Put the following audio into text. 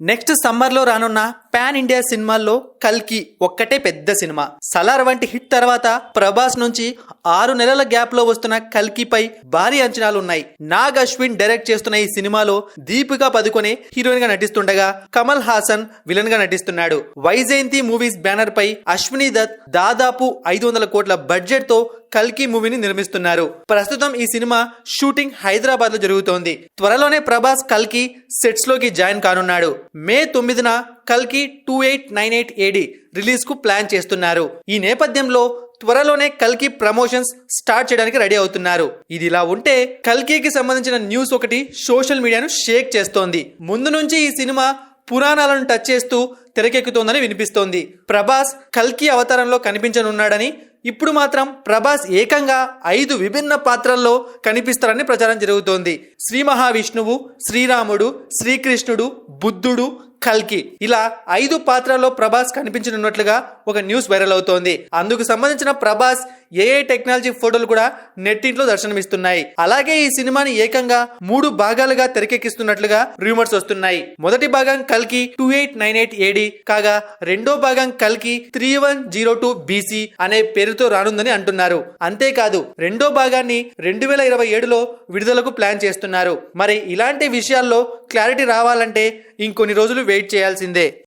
Next summer లో రానున్న pan India సినిమాల్లో కల్కి ఒక్కటే పెద్ద సినిమా. సలార్ వంటి హిట్ తర్వాత ప్రభాస్ నుంచి 6 నెలల గ్యాప్ లో వస్తున్న కల్కిపై భారీ అంచనాలు ఉన్నాయి. నాగ్ అశ్విన్ డైరెక్ట్ చేస్తున్న ఈ సినిమాలో దీపికా పదుకొనే హీరోయిన్ గా నటిస్తుండగా కమల్ హాసన్ విలన్ గా నటిస్తున్నాడు. వైజయంతి మూవీస్ బ్యానర్ పై అశ్విని దత్ దాదాపు 500 కోట్ల బడ్జెట్ తో కల్కి మూవీని నిర్మిస్తున్నారు. ప్రస్తుతం ఈ సినిమా షూటింగ్ హైదరాబాద్ లో జరుగుతోంది. త్వరలోనే ప్రభాస్ కల్కి సెట్స్ లోకి జాయిన్ కానున్నాడు. మే 9న కల్కి 2898 AD రిలీజ్ కు ప్లాన్ చేస్తున్నారు. ఈ నేపథ్యంలో త్వరలోనే కల్కి ప్రమోషన్స్ స్టార్ట్ చేయడానికి రెడీ అవుతున్నారు. ఇదిలా ఉంటే కల్కికి సంబంధించిన న్యూస్ ఒకటి సోషల్ మీడియాను షేక్ చేస్తోంది. ముందు నుంచి ఈ సినిమా పురాణాలను టచ్ చేస్తూ తెరకెక్కుతోందని వినిపిస్తోంది. ప్రభాస్ కల్కి అవతారంలో కనిపించనున్నాడని, ఇప్పుడు మాత్రం ప్రభాస్ ఏకంగా 5 విభిన్న పాత్రల్లో కనిపిస్తారని ప్రచారం జరుగుతోంది. శ్రీ మహావిష్ణువు, శ్రీరాముడు, శ్రీకృష్ణుడు, బుద్ధుడు, కల్కి ఇలా 5 పాత్రల్లో ప్రభాస్ కనిపించనున్నట్లుగా ఒక న్యూస్ వైరల్ అవుతోంది. అందుకు సంబంధించిన ప్రభాస్ ఏఐ టెక్నాలజీ ఫోటోలు కూడా నెట్టింట్లో దర్శనమిస్తున్నాయి. అలాగే ఈ సినిమాని ఏకంగా 3 భాగాలుగా తెరకెక్కిస్తున్నట్లుగా రూమర్స్ వస్తున్నాయి. మొదటి భాగం కల్కి 2898 AD కాగా రెండో భాగం కల్కి 3102 BC అనే పేరుతో రానుందని అంటున్నారు. అంతేకాదు రెండో భాగాన్ని 2027లో విడుదలకు ప్లాన్ చేస్తున్నారు. మరి ఇలాంటి విషయాల్లో క్లారిటీ రావాలంటే ఇంకొన్ని రోజులు వెయిట్ చేయాల్సిందే.